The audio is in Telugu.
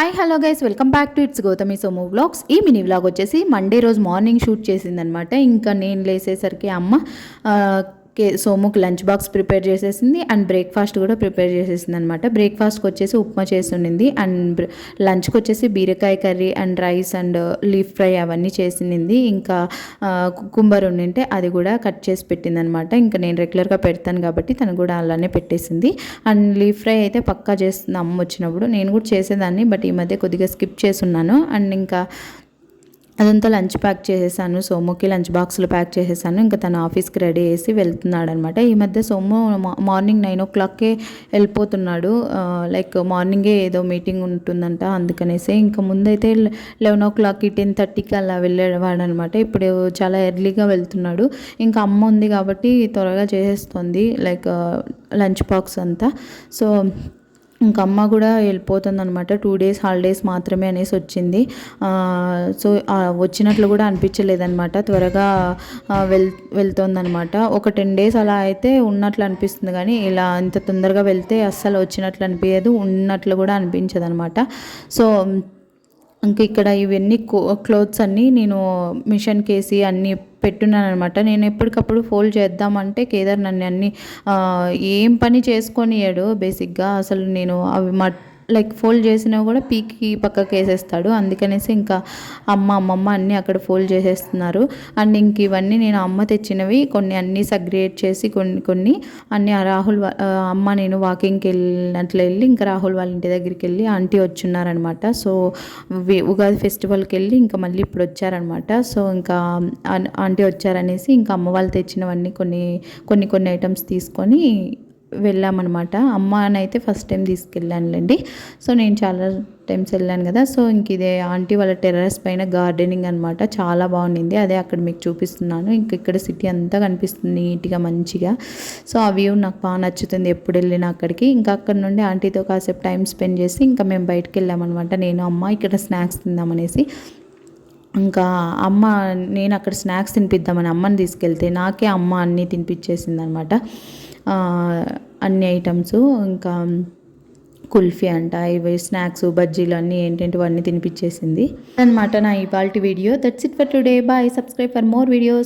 Hi hello guys welcome back to it's Gautami Somu vlogs. ఈ మినీ వ్లాగ్ వచ్చేసి మండే రోజు మార్నింగ్ షూట్ చేసిందనమాట. ఇంకా నేను లేసేసరికి అమ్మ సోముకి లంచ్ బాక్స్ ప్రిపేర్ చేసేసింది అండ్ బ్రేక్ఫాస్ట్ కూడా ప్రిపేర్ చేసేసింది అనమాట. బ్రేక్ఫాస్ట్కి వచ్చేసి ఉప్మా చేసింది అండ్ లంచ్కి వచ్చేసి బీరకాయ curry and rice and leaf fry అవన్నీ చేసింది. ఇంకా కుకుంబర్ ఉండింటే అది కూడా కట్ చేసి పెట్టింది అనమాట. ఇంకా నేను రెగ్యులర్గా పెడతాను కాబట్టి తను కూడా అలానే పెట్టేసింది. అండ్ లీఫ్ ఫ్రై అయితే పక్కా చేస్తుంది అమ్మ వచ్చినప్పుడు. నేను కూడా చేసేదాన్ని బట్ ఈ మధ్య కొద్దిగా స్కిప్ చేస్తున్నాను. అండ్ ఇంకా అదంతా లంచ్ ప్యాక్ చేసేసాను. సోముకి లంచ్ బాక్స్లో ప్యాక్ చేసేసాను. ఇంకా తను ఆఫీస్కి రెడీ చేసి వెళ్తున్నాడు అనమాట. ఈ మధ్య సోము మార్నింగ్ 9 o'clockకే వెళ్ళిపోతున్నాడు. లైక్ మార్నింగే ఏదో మీటింగ్ ఉంటుందంట, అందుకనేసి ఇంకా ముందైతే 11 o'clock 10:30కి అలా వెళ్ళేవాడు అనమాట. ఇప్పుడు చాలా ఎర్లీగా వెళ్తున్నాడు. ఇంకా అమ్మ ఉంది కాబట్టి త్వరగా చేసేస్తుంది లైక్ లంచ్ బాక్స్ అంతా. సో ఇంక అమ్మ కూడా వెళ్ళిపోతుంది అనమాట. 2 days హాలిడేస్ మాత్రమే అనేసి వచ్చింది. సో వచ్చినట్లు కూడా అనిపించలేదన్నమాట. త్వరగా వెళ్తుందనమాట. ఒక 10 days అలా అయితే ఉన్నట్లు అనిపిస్తుంది, కానీ ఇలా ఇంత తొందరగా వెళ్తే అస్సలు వచ్చినట్లు అనిపించదు, ఉన్నట్లు కూడా అనిపించదు అనమాట. సో ఇంక ఇక్కడ ఇవన్నీ క్లోత్స్ అన్నీ నేను మిషన్కి వేసి అన్నీ పెట్టున్నాను అనమాట. నేను ఎప్పటికప్పుడు ఫోల్డ్ చేద్దామంటే కేదార్ నన్ను అన్ని ఏం పని చేసుకొనియాడు బేసిక్గా. అసలు నేను అవి లైక్ ఫోల్డ్ చేసినవి కూడా పీకి పక్కకి వేసేస్తాడు. అందుకనేసి ఇంకా అమ్మమ్మ అన్నీ అక్కడ ఫోల్డ్ చేసేస్తున్నారు. అండ్ ఇంక ఇవన్నీ నేను అమ్మ తెచ్చినవి కొన్ని అన్నీ సగ్రియేట్ చేసి కొన్ని అన్నీ రాహుల్ అమ్మ నేను వాకింగ్కి వెళ్ళినట్లు వెళ్ళి ఇంకా రాహుల్ వాళ్ళ ఇంటి దగ్గరికి వెళ్ళి ఆంటీ వచ్చున్నారనమాట. సో ఉగాది ఫెస్టివల్కి వెళ్ళి ఇంకా మళ్ళీ ఇప్పుడు వచ్చారనమాట. సో ఇంకా ఆంటీ వచ్చారనేసి ఇంకా అమ్మ వాళ్ళు తెచ్చినవన్నీ కొన్ని ఐటమ్స్ తీసుకొని వెళ్ళామన్నమాట. అమ్మనైతే ఫస్ట్ టైం తీసుకెళ్ళానులేండి. సో నేను చాలా టైమ్స్ వెళ్ళాను కదా. సో ఇంక ఇదే ఆంటీ వాళ్ళ టెర్రస్ పైన గార్డెనింగ్ అనమాట. చాలా బాగుండింది. అదే అక్కడ మీకు చూపిస్తున్నాను. ఇంక ఇక్కడ సిటీ అంతా కనిపిస్తుంది నీట్గా మంచిగా. సో ఆ వ్యూ నాకు బాగా నచ్చుతుంది ఎప్పుడు వెళ్ళినా అక్కడికి. ఇంకా అక్కడ నుండి ఆంటీతో కాసేపు టైం స్పెండ్ చేసి ఇంకా మేము బయటకు వెళ్ళామన్నమాట. నేను అమ్మ ఇక్కడ స్నాక్స్ తిందామనేసి. ఇంకా అమ్మ నేను అక్కడ స్నాక్స్ తినిపిద్దామని అమ్మని తీసుకెళ్తే నాకే అమ్మ అన్నీ తినిపించేసింది అనమాట. అన్ని ఐటమ్స్ ఇంకా కుల్ఫీ అంట, ఇవి స్నాక్స్ బజ్జీలు అన్నీ ఏంటంటే అన్నీ తినిపించేసింది అనమాట. నా ఇవాల్టి video that's it for today. Bye. Subscribe for more videos.